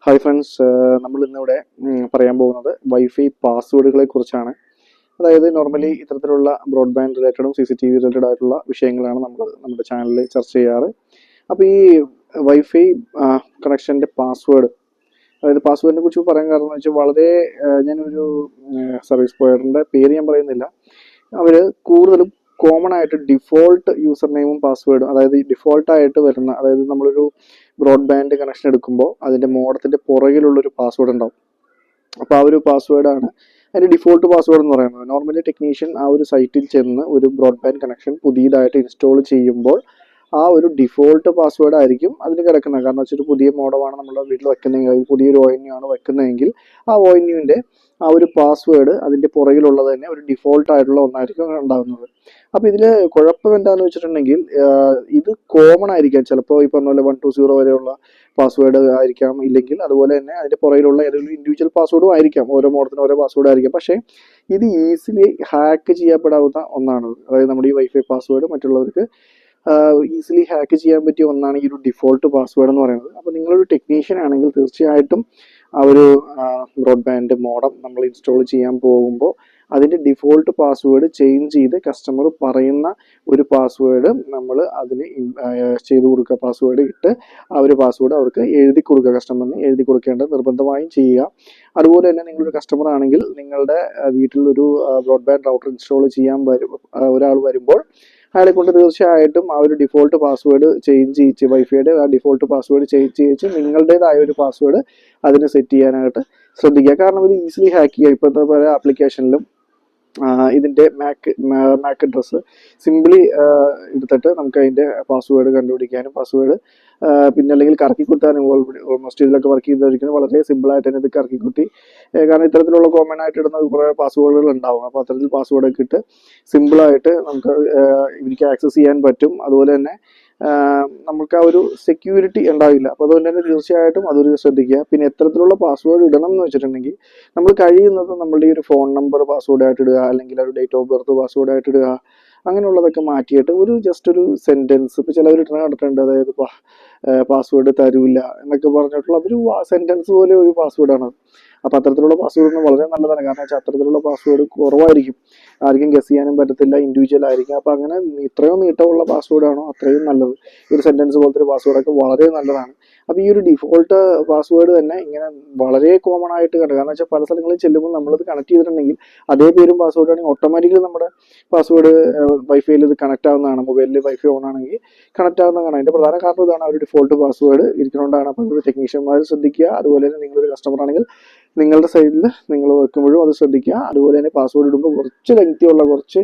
Hi friends, നമ്മൾ ഇന്നിവിടെ പറയാൻ പോകുന്നത് വൈഫൈ പാസ്വേഡുകളെ കുറിച്ചാണ്. അതായത് നോർമലി ഇത്തരത്തിലുള്ള ബ്രോഡ്ബാൻഡ് റിലേറ്റഡും CCTV റിലേറ്റഡ് ആയിട്ടുള്ള വിഷയങ്ങളാണ് നമ്മൾ നമ്മുടെ ചാനലിൽ ചർച്ച ചെയ്യാറ്. അപ്പോൾ ഈ വൈഫൈ കണക്ഷൻ്റെ പാസ്വേഡ്, അതായത് പാസ്വേഡിനെ കുറിച്ച് പറയാൻ കാരണം എന്ന് വെച്ചാൽ വളരെ ഞാനൊരു സർവീസ് പ്രൊവൈഡറിൻ്റെ പേര് ഞാൻ പറയുന്നില്ല, അവർ കൂടുതലും കോമൺ ആയിട്ട് ഡിഫോൾട്ട് യൂസർ നെയിമും പാസ്വേഡും, അതായത് ഡിഫോൾട്ടായിട്ട് വരുന്ന, അതായത് നമ്മളൊരു ബ്രോഡ്ബാൻഡ് കണക്ഷൻ എടുക്കുമ്പോൾ അതിൻ്റെ മോഡത്തിൻ്റെ പുറകിലുള്ളൊരു പാസ്വേഡ് ഉണ്ടാവും. അപ്പോൾ ആ ഒരു പാസ്വേഡാണ് അതിൻ്റെ ഡിഫോൾട്ട് പാസ്വേഡ് എന്ന് പറയുന്നത്. നോർമലി ടെക്നീഷ്യൻ ആ ഒരു സൈറ്റിൽ ചെന്ന് ഒരു ബ്രോഡ്ബാൻഡ് കണക്ഷൻ പുതിയതായിട്ട് ഇൻസ്റ്റാൾ ചെയ്യുമ്പോൾ ആ ഒരു ഡിഫോൾട്ട് പാസ്വേഡ് ആയിരിക്കും അതിന് കിടക്കുന്നത്. കാരണം വെച്ചാൽ ഒരു പുതിയ മോഡമാണ് നമ്മുടെ വീട്ടിൽ വെക്കുന്നതെങ്കിൽ, പുതിയൊരു ONU ആണ് വെക്കുന്നതെങ്കിൽ ആ ONUവിൻ്റെ ആ ഒരു പാസ്വേഡ് അതിൻ്റെ പുറകിലുള്ളത് തന്നെ ഒരു ഡിഫോൾട്ട് ആയിട്ടുള്ള ഒന്നായിരിക്കും ഉണ്ടാകുന്നത്. അപ്പോൾ ഇതിൽ കുഴപ്പം എന്താണെന്ന് വെച്ചിട്ടുണ്ടെങ്കിൽ, ഇത് കോമൺ ആയിരിക്കാം. ചിലപ്പോൾ ഈ പറഞ്ഞ പോലെ 120 വരെയുള്ള പാസ്വേഡ് ആയിരിക്കാം, ഇല്ലെങ്കിൽ അതുപോലെ തന്നെ അതിൻ്റെ പുറകിലുള്ള ഏതെങ്കിലും ഇൻഡിവിജ്വൽ പാസ്വേഡും ആയിരിക്കാം. ഓരോ മോഡത്തിനും ഓരോ പാസ്വേഡ് ആയിരിക്കാം. പക്ഷേ ഇത് ഈസിലി ഹാക്ക് ചെയ്യപ്പെടാവുന്ന ഒന്നാണ്. അതായത് നമ്മുടെ ഈ വൈഫൈ പാസ്വേഡ് മറ്റുള്ളവർക്ക് ഈസിലി ഹാക്ക് ചെയ്യാൻ പറ്റിയ ഒന്നാണ് ഈ ഒരു ഡിഫോൾട്ട് പാസ്വേഡ് എന്ന് പറയുന്നത്. അപ്പോൾ നിങ്ങളൊരു ടെക്നീഷ്യൻ ആണെങ്കിൽ തീർച്ചയായിട്ടും ആ ഒരു ബ്രോഡ്ബാൻഡ് മോഡം നമ്മൾ ഇൻസ്റ്റാൾ ചെയ്യാൻ പോകുമ്പോൾ അതിൻ്റെ ഡിഫോൾട്ട് പാസ്വേഡ് ചേഞ്ച് ചെയ്ത് കസ്റ്റമർ പറയുന്ന ഒരു പാസ്വേഡ് നമ്മൾ അതിന് ചെയ്ത് കൊടുക്കുക. പാസ്വേഡ് ഇട്ട് ആ ഒരു പാസ്വേഡ് അവർക്ക് എഴുതി കൊടുക്കുക, കസ്റ്റമറിന് എഴുതി കൊടുക്കേണ്ടത് നിർബന്ധമായും ചെയ്യുക. അതുപോലെ തന്നെ നിങ്ങളൊരു കസ്റ്റമർ ആണെങ്കിൽ നിങ്ങളുടെ വീട്ടിലൊരു ബ്രോഡ്ബാൻഡ് റൗട്ടർ ഇൻസ്റ്റാൾ ചെയ്യാൻ ഒരാൾ വരുമ്പോൾ അയാളെ കൊണ്ട് തീർച്ചയായിട്ടും ആ ഒരു ഡിഫോൾട്ട് പാസ്വേഡ് ചേഞ്ച് ചെയ്യിച്ച്, വൈഫൈയുടെ ആ ഡിഫോൾട്ട് പാസ്വേഡ് ചേഞ്ച് ചെയ്യിച്ച് നിങ്ങളുടേതായ ഒരു പാസ്വേഡ് അതിന് സെറ്റ് ചെയ്യാനായിട്ട് ശ്രദ്ധിക്കുക. കാരണം ഇത് ഈസിലി ഹാക്ക് ചെയ്യുക. ഇപ്പോഴത്തെ പല ആപ്ലിക്കേഷനിലും ഇതിൻ്റെ മാക് അഡ്രസ്സ് സിംപ്ലി എടുത്തിട്ട് നമുക്ക് അതിൻ്റെ പാസ്വേഡ് കണ്ടുപിടിക്കാനും പാസ്വേഡ് പിന്നെ അല്ലെങ്കിൽ കറക്കിക്കുത്താനും ഓൾമോസ്റ്റ് ഇതിലൊക്കെ വർക്ക് ചെയ്തിരിക്കുന്നത് വളരെ സിമ്പിളായിട്ട് തന്നെ ഇത് കറക്കിക്കുത്തി, കാരണം ഇത്തരത്തിലുള്ള കോമൺ ആയിട്ട് ഇടുന്ന കുറേ പാസ്വേഡുകൾ ഉണ്ടാവും. അപ്പോൾ അത്തരത്തിൽ പാസ്വേഡൊക്കെ ഇട്ട് സിമ്പിളായിട്ട് നമുക്ക് ഇവർക്ക് ആക്സസ് ചെയ്യാൻ പറ്റും. അതുപോലെ തന്നെ നമുക്ക് ആ ഒരു സെക്യൂരിറ്റി ഉണ്ടാവില്ല. അപ്പോൾ അതുകൊണ്ട് തന്നെ തീർച്ചയായിട്ടും അതൊരു ശ്രദ്ധിക്കുക. പിന്നെ എത്തരത്തിലുള്ള പാസ്വേഡ് ഇടണം എന്ന് വെച്ചിട്ടുണ്ടെങ്കിൽ നമ്മൾ കഴിയുന്നത് നമ്മളുടെ ഈ ഒരു ഫോൺ നമ്പർ പാസ്വേഡ് ആയിട്ട് ഇടുക, അല്ലെങ്കിൽ ഒരു ഡേറ്റ് ഓഫ് ബർത്ത് പാസ്വേഡ് ആയിട്ട് ഇടുക, അങ്ങനെയുള്ളതൊക്കെ മാറ്റിയിട്ട് ഒരു ജസ്റ്റ് ഒരു സെൻറ്റൻസ്, ഇപ്പോൾ ചിലവർ കണ്ടിട്ടുണ്ട്, അതായത് പാസ്വേഡ് തരൂല്ല എന്നൊക്കെ പറഞ്ഞിട്ടുള്ള അതൊരു സെൻറ്റൻസ് പോലെ ഒരു പാസ്വേഡാണ്. അപ്പോൾ അത്തരത്തിലുള്ള പാസ്വേഡ് വളരെ നല്ലതാണ്. കാരണം വെച്ചാൽ അത്തരത്തിലുള്ള പാസ്വേഡ് കുറവായിരിക്കും, ആർക്കും ഗസ് ചെയ്യാനും പറ്റത്തില്ല, ഇൻഡിവിജ്വൽ ആയിരിക്കും. അപ്പോൾ അങ്ങനെ ഇത്രയും നീട്ടമുള്ള പാസ്വേഡാണോ അത്രയും നല്ലത്. ഈ ഒരു സെൻറ്റൻസ് പോലത്തെ ഒരു പാസ്വേഡൊക്കെ വളരെ നല്ലതാണ്. അപ്പോൾ ഈ ഒരു ഡിഫോൾട്ട് പാസ്വേഡ് തന്നെ ഇങ്ങനെ വളരെ കോമൺ ആയിട്ട് കണ്ടു. കാരണം വെച്ചാൽ പല സ്ഥലങ്ങളിൽ ചെല്ലുമ്പോൾ നമ്മളത് കണക്ട് ചെയ്തിട്ടുണ്ടെങ്കിൽ അതേ പേരും പാസ്വേഡ് ആണെങ്കിൽ ഓട്ടോമാറ്റിക്കലി നമ്മുടെ പാസ്വേഡ് വൈഫൈയിൽ ഇത് കണക്ട് ആവുന്നതാണ്. മൊബൈലിൽ വൈഫൈ ഓൺ ആണെങ്കിൽ കണക്ട് ആവുന്നതാണ്. അതിൻ്റെ പ്രധാന കാരണം ഇതാണ്, ആ ഒരു ഡിഫോൾട്ട് പാസ്വേഡ് ഇരിക്കുന്നതുകൊണ്ടാണ്. അപ്പോൾ ഇത് ടെക്നീഷ്യന്മാർ ശ്രദ്ധിക്കുക. അതുപോലെ തന്നെ നിങ്ങളൊരു കസ്റ്റമർ ആണെങ്കിൽ നിങ്ങളുടെ സൈഡിൽ നിങ്ങൾ വെക്കുമ്പോഴും അത് ശ്രദ്ധിക്കുക. അതുപോലെ തന്നെ പാസ്വേഡ് ഇടുമ്പോൾ കുറച്ച് ലെങ്തി ഉള്ള, കുറച്ച്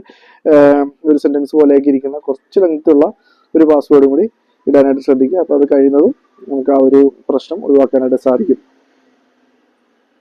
ഒരു സെൻറ്റൻസ് പോലെയൊക്കെ ഇരിക്കുന്ന കുറച്ച് ലെങ്തി ഉള്ള ഒരു പാസ്വേഡും കൂടി ഇടാനായിട്ട് ശ്രദ്ധിക്കുക. അപ്പോൾ അത് കഴിയുന്നതും നമുക്ക് ആ ഒരു പ്രശ്നം ഒഴിവാക്കാനായിട്ട് സാധിക്കും.